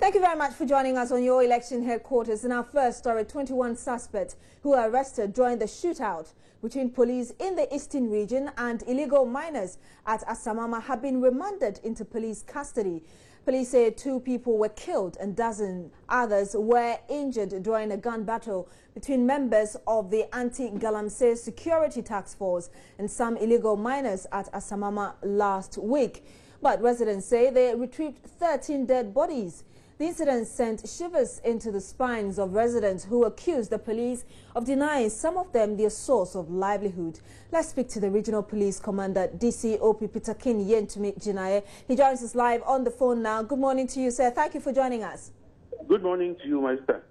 Thank you very much for joining us on your election headquarters. In our first story, 21 suspects who were arrested during the shootout between police in the eastern region and illegal miners at Asamama have been remanded into police custody. Police say 2 people were killed and dozens others were injured during a gun battle between members of the Anti-Galamsey Security Task Force and some illegal miners at Asamama last week. But residents say they retrieved 13 dead bodies. The incident sent shivers into the spines of residents who accused the police of denying some of them their source of livelihood. Let's speak to the Regional Police Commander, DCOP Peter King Yentumi Jinaye. He joins us live on the phone now. Good morning to you, sir. Thank you for joining us. Good morning to you, my sister.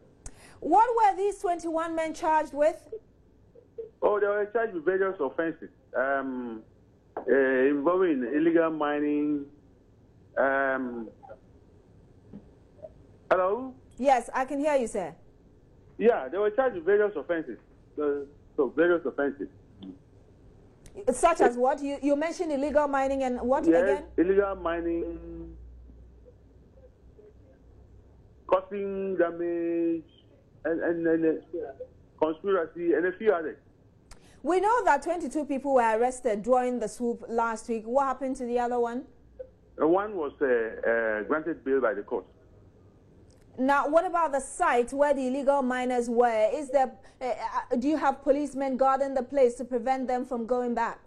What were these 21 men charged with? Oh, they were charged with various offenses involving illegal mining. Hello? Yes, I can hear you, sir. Yeah, they were charged with various offenses. So various offenses. Such as what? You mentioned illegal mining and what again? Illegal mining, causing damage, and conspiracy, and a few others. We know that 22 people were arrested during the swoop last week. What happened to the other one? One was granted bail by the court. Now, what about the site where the illegal miners were? Is there, do you have policemen guarding the place to prevent them from going back?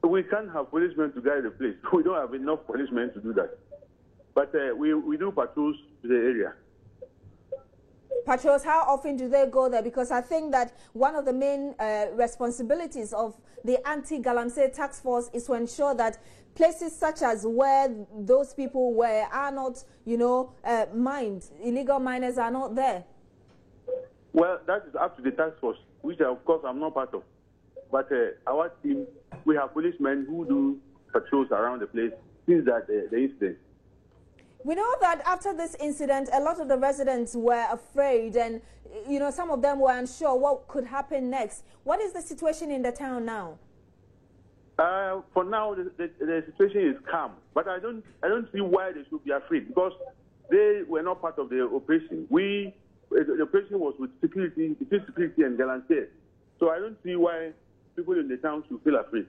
We can't have policemen to guard the place. We don't have enough policemen to do that. But we do patrols to the area. Patrols, how often do they go there? Because I think that one of the main responsibilities of the Anti-Galamsey Task Force is to ensure that places such as where those people were are not, mined. Illegal miners are not there. Well, that is up to the task force, which of course I'm not part of. But our team, we have policemen who do patrols around the place since that the incident. We know that after this incident, a lot of the residents were afraid and, some of them were unsure what could happen next. What is the situation in the town now? For now, the situation is calm, but I don't see why they should be afraid because they were not part of the operation. The operation was with security and Galamsey, so I don't see why people in the town should feel afraid.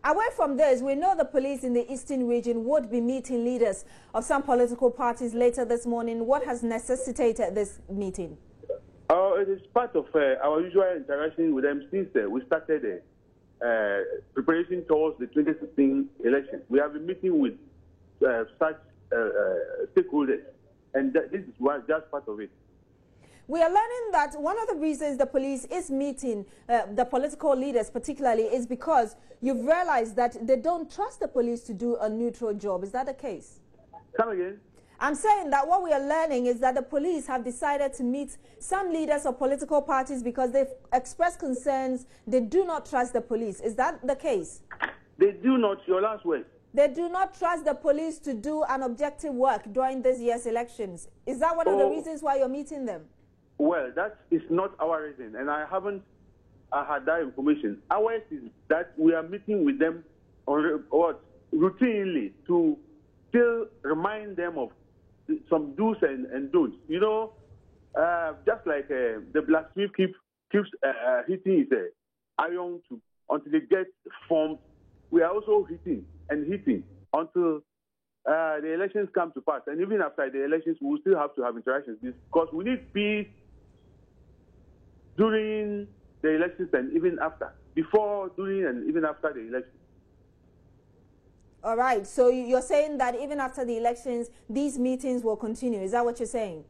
Away from this, we know the police in the eastern region would be meeting leaders of some political parties later this morning. What has necessitated this meeting? It is part of our usual interaction with them since we started preparation towards the 2016 election. We have been meeting with such stakeholders, and this is just part of it. We are learning that one of the reasons the police is meeting the political leaders particularly is because you've realized that they don't trust the police to do a neutral job. Is that the case? Come again? I'm saying that what we are learning is that the police have decided to meet some leaders of political parties because they've expressed concerns. They do not trust the police. Is that the case? They do not. Your last word. They do not trust the police to do an objective work during this year's elections. Is that one of the reasons why you're meeting them? Well, that is not our reason, and I haven't had that information. Ours is that we are meeting with them routinely to still remind them of some do's and don'ts. Just like the blacksmith keeps hitting his iron until it gets formed, we are also hitting until the elections come to pass. And even after the elections, we will still have to have interactions because we need peace during the elections and even after, before, during, and even after the elections. All right. So you're saying that even after the elections, these meetings will continue. Is that what you're saying?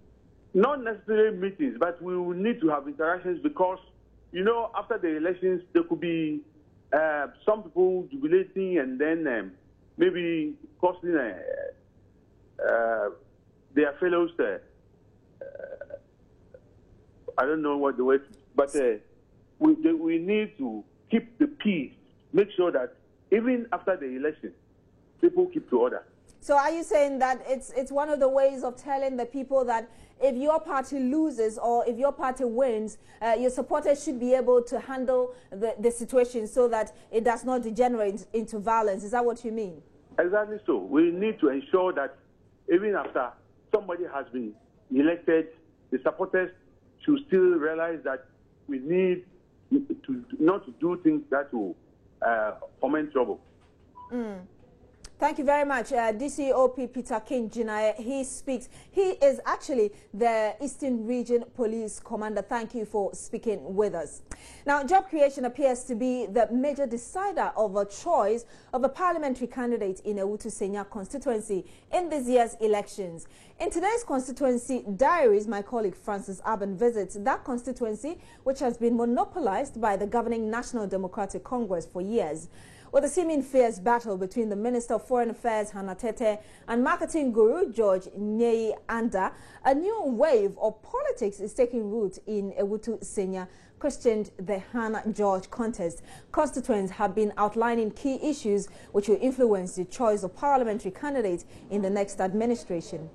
Not necessarily meetings, but we will need to have interactions because, after the elections, there could be some people jubilating and then maybe causing their fellows, I don't know what the word is, but we need to keep the peace, make sure that even after the election, people keep to order. So are you saying that it's one of the ways of telling the people that if your party loses or if your party wins, your supporters should be able to handle the situation so that it does not degenerate into violence? Is that what you mean? Exactly so. We need to ensure that even after somebody has been elected, the supporters should still realize that we need to not to do things that will foment trouble. Thank you very much, DCOP Peter King Jinai. He speaks. He is actually the Eastern Region Police Commander. Thank you for speaking with us. Now, job creation appears to be the major decider of a choice of a parliamentary candidate in Ewutu Senya constituency in this year's elections. In today's constituency diaries, my colleague Francis Aben visits that constituency, which has been monopolized by the governing National Democratic Congress for years. With a seeming fierce battle between the Minister of Foreign Affairs, Hannah Tete, and marketing guru, George Nyei Anda, a new wave of politics is taking root in Ewutu Senya, questioned the Hannah George contest. Constituents have been outlining key issues which will influence the choice of parliamentary candidates in the next administration.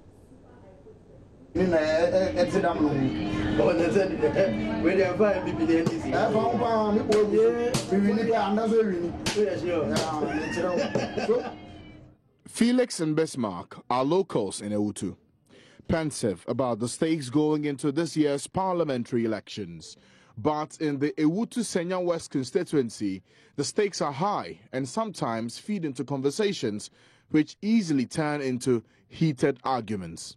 Felix and Bismarck are locals in Ewutu, pensive about the stakes going into this year's parliamentary elections. But in the Ewutu Senya West constituency, the stakes are high and sometimes feed into conversations which easily turn into heated arguments.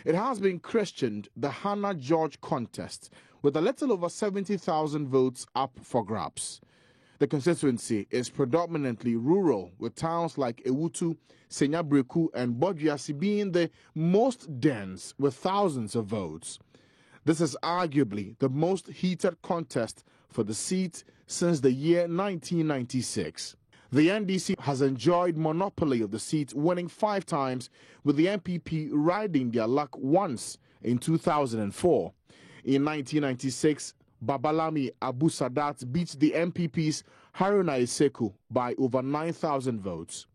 It has been questioned, the Hannah George contest, with a little over 70,000 votes up for grabs. The constituency is predominantly rural, with towns like Ewutu, Senya Breku, and Bodriasi being the most dense, with thousands of votes. This is arguably the most heated contest for the seat since the year 1996. The NDC has enjoyed monopoly of the seat, winning 5 times, with the MPP riding their luck once in 2004. In 1996, Babalami Abu Sadat beat the MPP's Haruna Iseku by over 9,000 votes.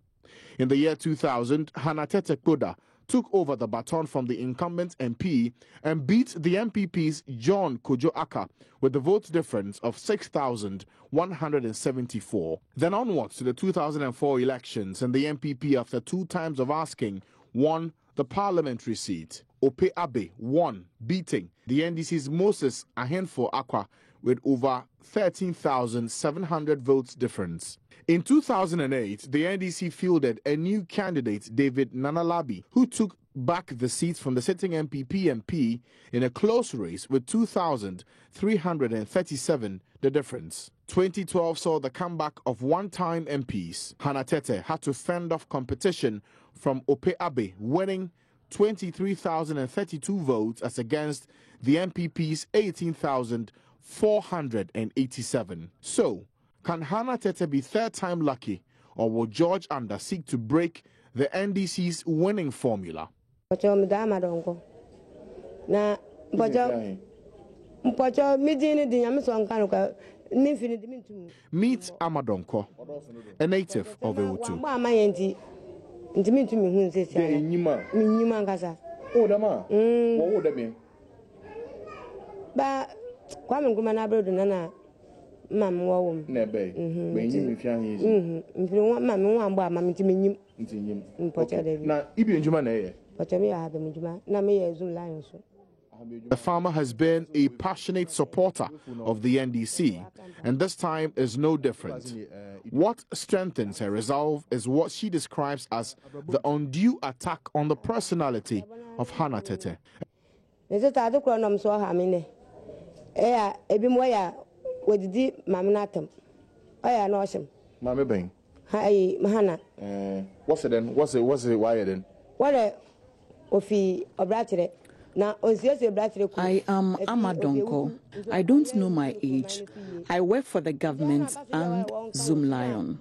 In the year 2000, Hannah Tete Koda took over the baton from the incumbent MP and beat the MPP's John Kojo Aka with the vote difference of 6,174. Then onwards to the 2004 elections, and the MPP, after 2 times of asking, won the parliamentary seat. Ope Abe won, beating the NDC's Moses Ahenfo Akwa with over 13,700 votes difference. In 2008, the NDC fielded a new candidate, David Nanalabi, who took back the seat from the sitting MPP MP in a close race with 2,337 the difference. 2012 saw the comeback of one-time MPs. Hannah Tete had to fend off competition from Ope Abe, winning 23,032 votes as against the MPP's 18,487. So, can Hannah Tete be third-time lucky, or will George Anda seek to break the NDC's winning formula? Meet Amadonko, a native of Ewutu. The farmer has been a passionate supporter of the NDC, and this time is no different. What strengthens her resolve is what she describes as the undue attack on the personality of Hannah Tete. Hi, Mahana. What's it then? What's it? Why then? What Ofi Obratere. Now, I am Amadonko. I don't know my age. I work for the government and Zoom Lion.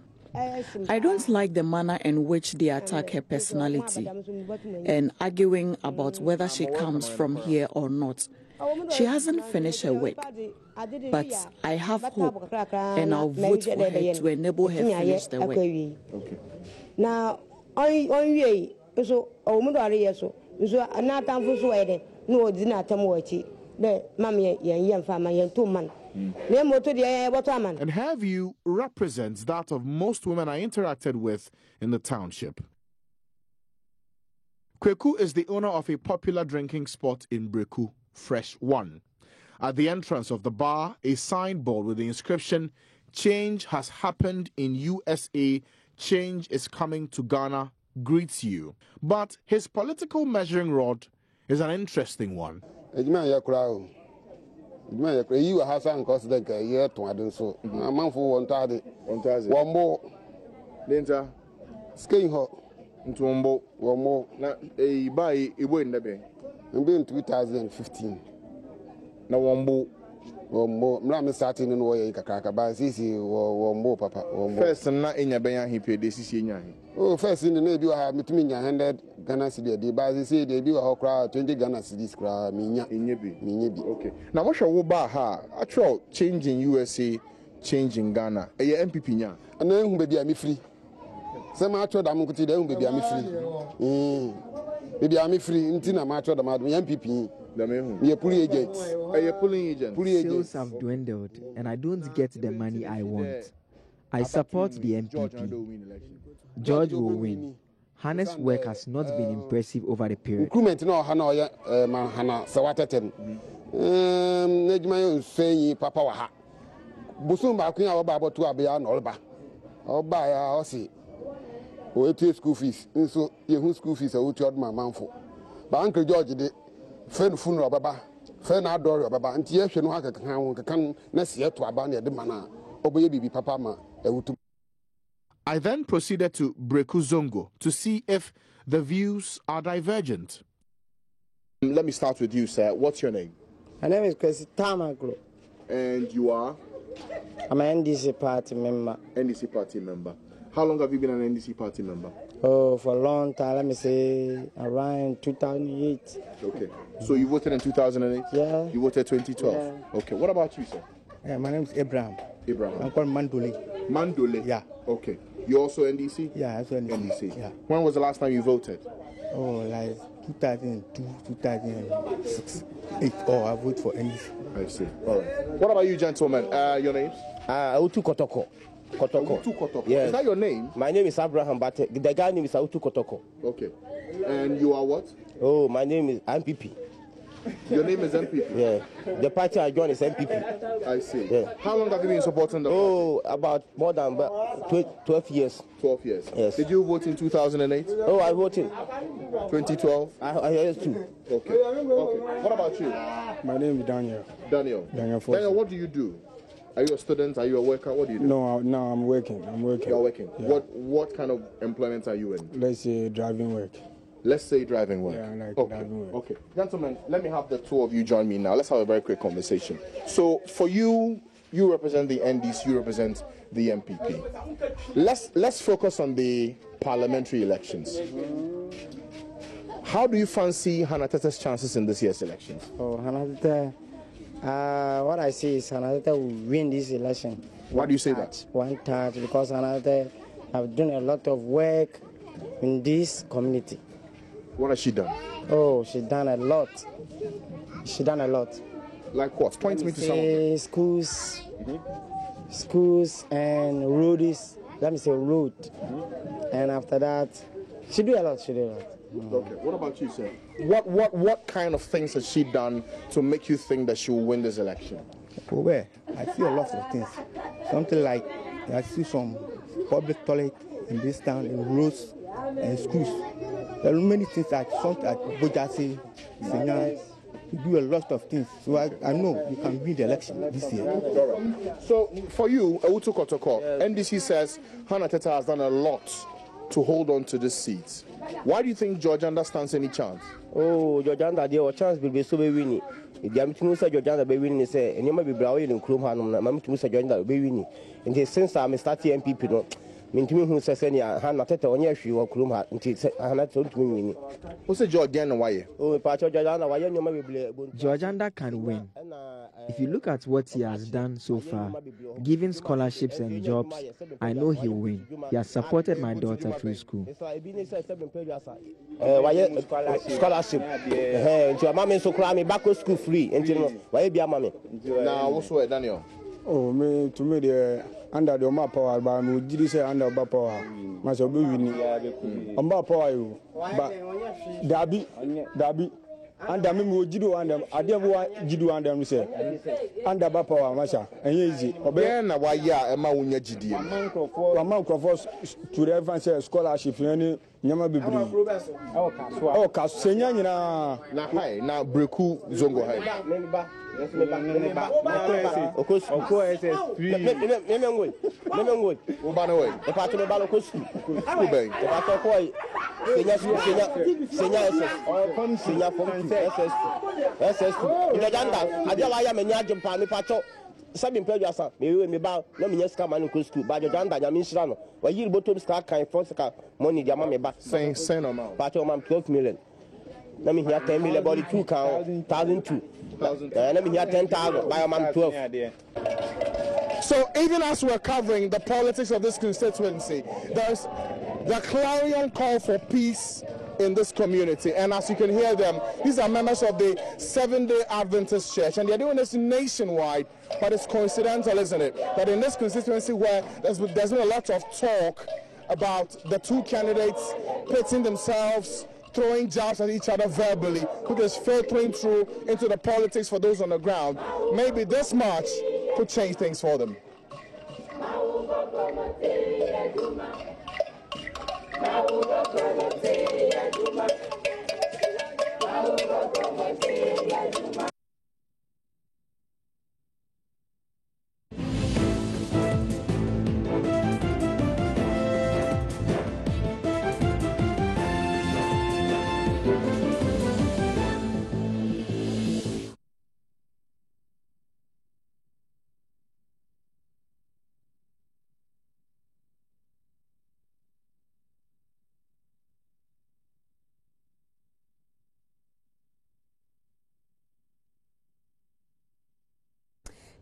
I don't like the manner in which they attack her personality and arguing about whether she comes from here or not. She hasn't finished her work, but I have hope and I'll vote for her to enable her finish the work. Okay. Now, so no dinner tamochi. And her view represents that of most women I interacted with in the township. Kweku is the owner of a popular drinking spot in Breku, Fresh One. At the entrance of the bar, a signboard with the inscription, "Change has happened in USA, change is coming to Ghana," greets you. But his political measuring rod is an interesting one. You have some cost like a year to add so. A month for 1,000. 1 more. Later, skiing hot into 1 more. Now, a buy a win the bay. And being 2015. Now, 1 more. 1 more. I'm starting in way Kaka, but Sisi or more, Papa. First, and not in your bay, he paid this is in. Oh, first in the navy, I have between your handed Ghana City. The Bazi say they do a crowd 20 Ghana Cities crowd. Okay. Now, what shall we buy her? Actual change in USA, change in Ghana. A MPP nya. And then baby, I'm free. Some actual Damukuti, then baby, I'm free. Baby, I'm free. Intina macho the madam MPP. You're pulling agents. You're pulling agents. Sales have dwindled, and I don't get the money I want. I support the MPP. George will win. Hannah's work has not been impressive over the period. Recruitment no Hannah Hannah Sawateten. Nejmayo say Papa Waha. Busumba Queen about 2 abia and Olba. Oba ya osi. O school fees. So you school fees are out my manful. But Uncle George did friend funeral baba. Friend outdoor baba. And yes, you know I can next year to abandon the mana. Obey baby Papa ma. I then proceeded to Breku Zongo to see if the views are divergent. Let me start with you, sir. What's your name? My name is Kwesi Tamaglo. And you are? I'm an NDC party member. NDC party member. How long have you been an NDC party member? Oh, for a long time. Let me say around 2008. Okay. So you voted in 2008? Yeah. You voted 2012? Yeah. Okay. What about you, sir? Yeah, my name is Abraham. Abraham. I'm called Mandole. Mandole? Yeah. Okay. You also NDC? Yeah, also NDC. Yeah. When was the last time you voted? Oh, like 2002, 2006, 8. Oh, I voted for NDC. I see. All right. What about you, gentlemen? Your names? Autu Kotoko. Autu Kotoko. Yes. Is that your name? My name is Abraham, but the guy name is Autu Kotoko. Okay. And you are what? Oh, my name is MPP. Your name is MPP? Yeah. The party I joined is MPP. I see. Yeah. How long have you been supporting the party? Oh, about more than 12 years. 12 years? Yes. Did you vote in 2008? Oh, I voted. 2012? I used to. Okay. What about you? My name is Daniel. Daniel, what do you do? Are you a student? Are you a worker? What do you do? No, I'm working. You're working? Yeah. What kind of employment are you in? Let's say driving work. Let's say driving work. Yeah, I like driving work. Okay. Gentlemen, let me have the two of you join me now. Let's have a very quick conversation. So for you represent the NDC, you represent the MPP. Let's focus on the parliamentary elections. How do you fancy Hannah Tete's chances in this year's elections? Oh, Hannah Tete, what I see is Hannah Tete will win this election. Why do you say that? 1/3, because Hannah Tete have done a lot of work in this community. What has she done? Oh, she done a lot. Like what? Point me to some. Schools, schools and roads. Let me say road. And after that, she do a lot. Okay. What about you, sir? What kind of things has she done to make you think that she will win this election? Oh, well, I see a lot of things. Something like I see some public toilet in this town, in roads and schools. There are many things like something like Bojasi, Senya, He do a lot of things. So I know you can win the election this year. So for you, Ewutu Kotoko, NDC says Hannah Teta has done a lot to hold on to this seat. Why do you think George Anda stands any chance? Oh, George Anda, there was chance will be so winning. The Amitu George Anda be winning, say, and you might be browing in Krumhan, Mamitu George Anda be winning. And since I'm starting MPP, no. Mean who says any Hannah Teta on your shoe or Krumha until Hannah told me. Who said George Anda why? Oh, George Anda, why you might be George Anda can win. If you look at what he has done so far, giving scholarships and jobs, I know he'll win. He has supported my daughter through school. Scholarship. Into a mommy so cry me back to school free. Why be a mommy? Now, what's what, Daniel? Oh, me to me the under the map power, but me did say under the power. Must be winning. On map power you, but Dabi. And I'm going to do under I didn't want to do under me say under Bapa Masha and easy. Obey na why ya Emma Wunya GD. A monk of us to the advance scholarship in any Yama Bibri. Oh, Casenia na high now Breku Zongo high. Sabin Pedro, me bow, no me just come and go school, but your danda, Yamin where you bottom scar kind of money, your mammy back saying, send amount, but your 12 million. Let me hear 10 million body 2 count, 1,002. Let me hear 10,000 by a man 12. So even as we're covering the politics of this constituency, there's the clarion call for peace in this community, and as you can hear them, these are members of the Seventh-day Adventist Church, and they're doing this nationwide. But it's coincidental, isn't it, that in this constituency where there's been a lot of talk about the two candidates pitting themselves, throwing jabs at each other verbally, which is filtering through into the politics for those on the ground, maybe this march could change things for them.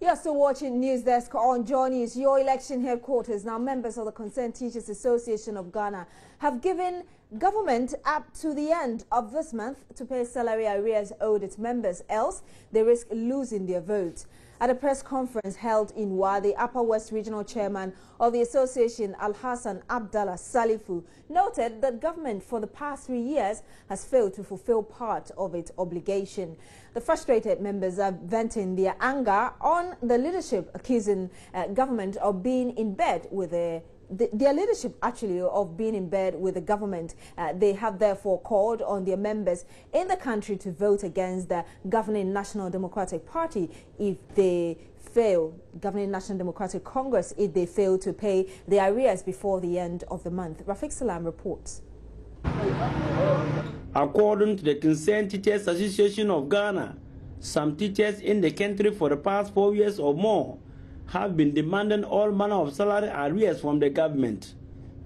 You're still watching News Desk on Joy News, your election headquarters. Now, members of the Concerned Teachers Association of Ghana have given government up to the end of this month to pay salary arrears owed its members, else they risk losing their vote. At a press conference held in Wa, the Upper West Regional Chairman of the association, Alhassan Abdallah Salifu, noted that government for the past 3 years has failed to fulfill part of its obligation. The frustrated members are venting their anger on the leadership, accusing government of being in bed with their leadership actually of being in bed with the government. They have therefore called on their members in the country to vote against the governing National Democratic Party if they fail, governing National Democratic Congress, if they fail to pay the arrears before the end of the month. Rafiq Salam reports. According to the Concerned Teachers Association of Ghana, some teachers in the country for the past 4 years or more have been demanding all manner of salary arrears from the government.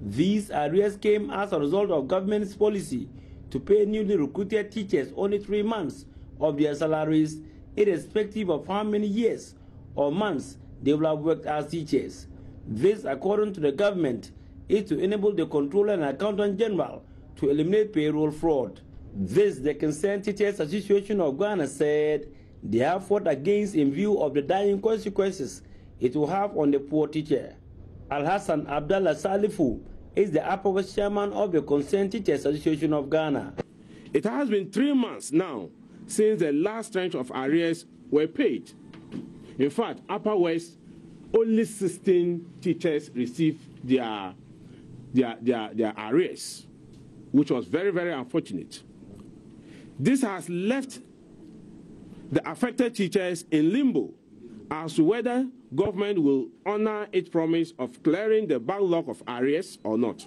These arrears came as a result of government's policy to pay newly recruited teachers only 3 months of their salaries, irrespective of how many years or months they will have worked as teachers. This, according to the government, is to enable the Comptroller and Accountant General to eliminate payroll fraud. This, the Concerned Teachers Association of Ghana said they have fought against in view of the dire consequences it will have on the poor teacher. Alhassan Abdallah Salifu is the Upper West Chairman of the Concerned Teachers Association of Ghana. It has been 3 months now since the last tranche of arrears were paid. In fact, Upper West, only 16 teachers received their arrears, which was very, very unfortunate. This has left the affected teachers in limbo as to whether government will honor its promise of clearing the backlog of arrears or not.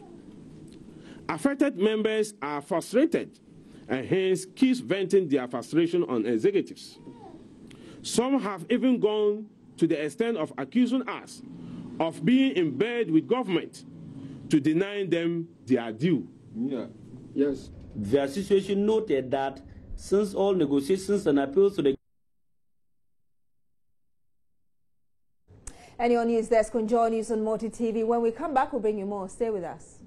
Affected members are frustrated and hence keep venting their frustration on executives. Some have even gone to the extent of accusing us of being in bed with government to deny them their due. Yeah. Yes. The association noted that since all negotiations and appeals to the And your news desk on Joy News on Multi TV. When we come back, we'll bring you more. Stay with us.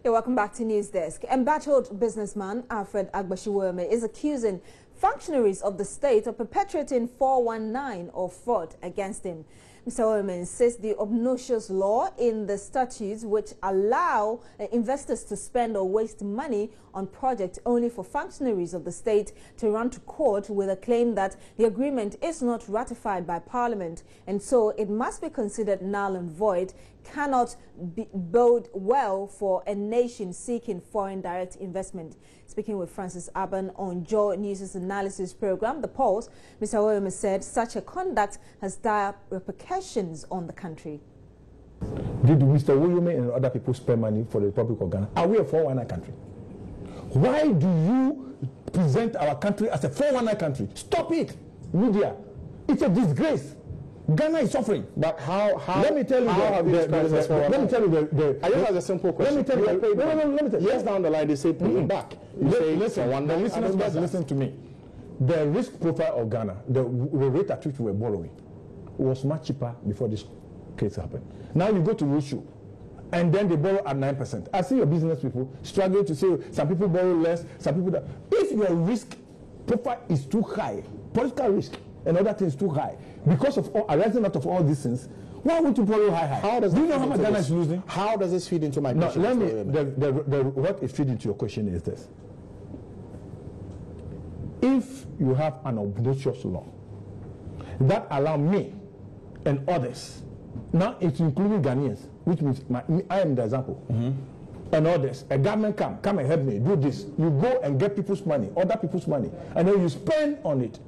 Yeah, welcome back to News Desk. Embattled businessman Alfred Agbashiwome is accusing functionaries of the state of perpetrating 419 or fraud against him. Mr. Oweme insists the obnoxious law in the statutes which allow investors to spend or waste money on projects only for functionaries of the state to run to court with a claim that the agreement is not ratified by Parliament and so it must be considered null and void, cannot bode well for a nation seeking foreign direct investment. Speaking with Francis Aban on Joy News' analysis program, The Pulse, Mr. Oweme said such a conduct has dire repercussions on the country. Did Mr. Oweme and other people spend money for the Republic of Ghana? Are we a 419 country? Why do you present our country as a 419 country? Stop it, media. It's a disgrace. Ghana is suffering. But how let me tell you let me tell you I just have a simple question. Let me tell you let me tell you. Years down the line they say pay back. You say listen to me. The risk profile of Ghana, the rate at which we were borrowing was much cheaper before this case happened. Now you go to Russia and then they borrow at 9%. I see your business people struggling to say some people borrow less, some people don't. If your risk profile is too high, political risk and other things too high, because of arising out of all these things, why would you borrow high? How does do you know how much Ghana is losing? How does this feed into my question? Let me. What it feeds into your question is this: if you have an obnoxious law that allow me and others, now it's including Ghanaians, which means I am the example, and others, a government come and help me do this. You go and get people's money, other people's money, and then you spend on it.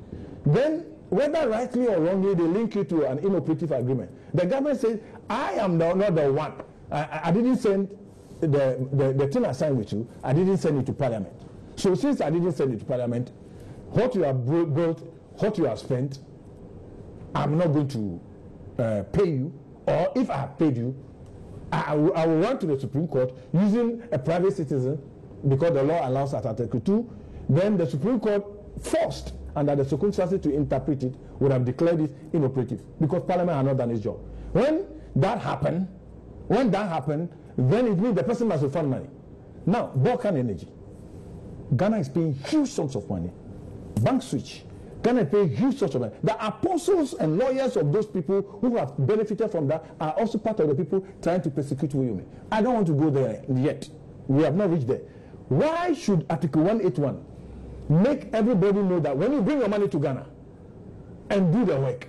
Then, whether rightly or wrongly, they link you to an inoperative agreement. The government says, I am not the one. I didn't send the thing I signed with you, I didn't send it to Parliament. So since I didn't send it to Parliament, what you have built, what you have spent, I'm not going to pay you. Or if I have paid you, I will run to the Supreme Court using a private citizen, because the law allows at Article 2. Then the Supreme Court forced under the circumstances to interpret it, would have declared it inoperative because Parliament had not done its job. When that happened, then it means the person must refund money. Now, Balkan Energy, Ghana is paying huge sums of money. Bank switch, Ghana is paying huge sums of money. The apostles and lawyers of those people who have benefited from that are also part of the people trying to persecute Oweme. I don't want to go there yet. We have not reached there. Why should Article 181 make everybody know that when you bring your money to Ghana and do the work,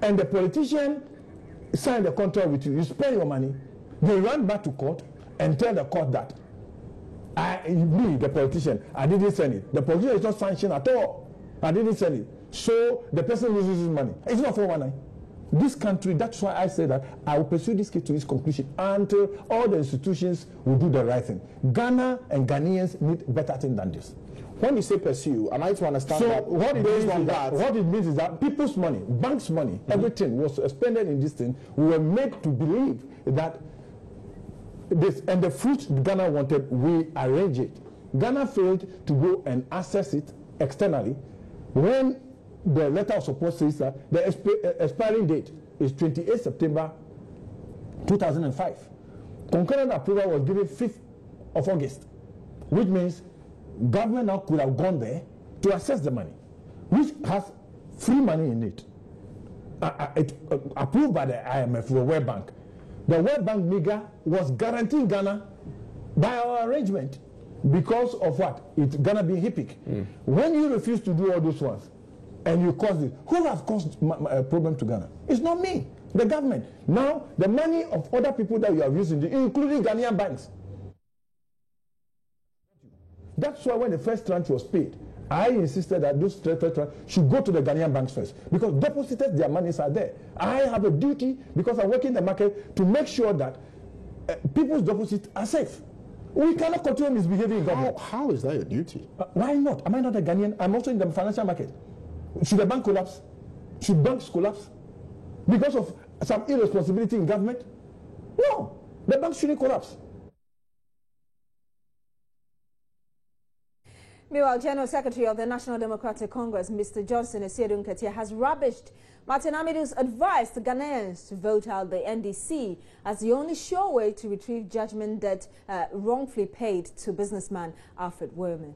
and the politician sign the contract with you, you spend your money, they run back to court and tell the court that me, the politician, I didn't send it. The politician is not sanctioned at all. I didn't send it. So the person loses his money. It's not 419. This country, that's why I say that I will pursue this case to its conclusion until all the institutions will do the right thing. Ghana and Ghanaians need better thing than this. When you say pursue, I like to understand that what it means is that people's money, banks' money, everything was expended in this thing. We were made to believe that this, and the fruit Ghana wanted, we arrange it. Ghana failed to go and access it externally. When the letter of support says that the expiring date is 28 September 2005. Concurrent approval was given 5th of August, which means government now could have gone there to access the money, which has free money in it. Approved by the IMF, the World Bank. The World Bank MIGA was guaranteeing Ghana by our arrangement because of what? It's Ghana being HIPIC. When you refuse to do all those ones, and you cause this. Who have caused a problem to Ghana? It's not me, the government. Now, the money of other people that you have used, including Ghanaian banks. That's why when the first tranche was paid, I insisted that those third tranche should go to the Ghanaian banks first, because depositors, their monies are there. I have a duty, because I work in the market, to make sure that people's deposits are safe. We cannot continue misbehaving in government. How is that your duty? Why not? Am I not a Ghanaian? I'm also in the financial market. Should the bank collapse? Should banks collapse? Because of some irresponsibility in government? No, the bank shouldn't collapse. Meanwhile, General Secretary of the National Democratic Congress, Mr. Johnson Asiedu Nketia, has rubbished Martin Amidu's advice to Ghanaians to vote out the NDC as the only sure way to retrieve judgment debt wrongfully paid to businessman Alfred Werman.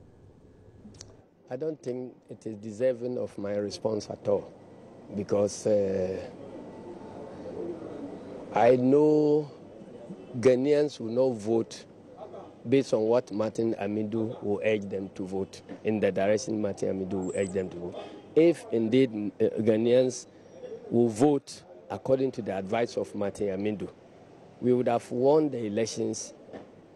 I don't think it is deserving of my response at all, because I know Ghanaians will not vote based on what Martin Amidu will urge them to vote, in the direction Martin Amidu will urge them to vote. If indeed Ghanaians will vote according to the advice of Martin Amidu, we would have won the elections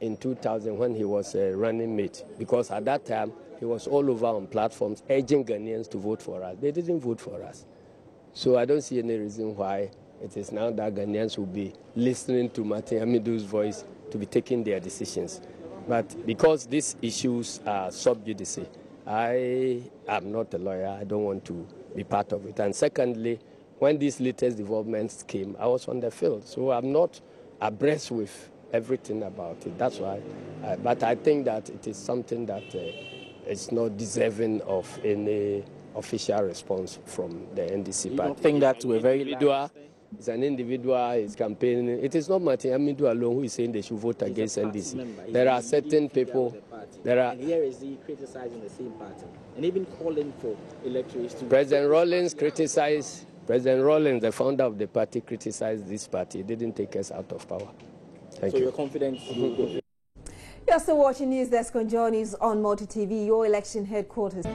in 2000 when he was a running mate, because at that time he was all over on platforms urging Ghanaians to vote for us. They didn't vote for us. So I don't see any reason why it is now that Ghanaians will be listening to Martin Amidu's voice to be taking their decisions. But because these issues are sub judice, I am not a lawyer. I don't want to be part of it. And secondly, when these latest developments came, I was on the field. So I'm not abreast with everything about it. That's why. But I think that it is something that is not deserving of any official response from the NDC party. You don't think that we're very individual? It's an individual, it's campaigning. It is not Martin Amidu alone who is saying they should vote against NDC. There are certain people. And here is he criticizing the same party and even calling for electors to. President Rawlings criticized. President Rawlings, the founder of the party, criticized this party. It didn't take us out of power. Thank you. So you're confident? You're still watching News Desk on Journeys on Multi TV, your election headquarters.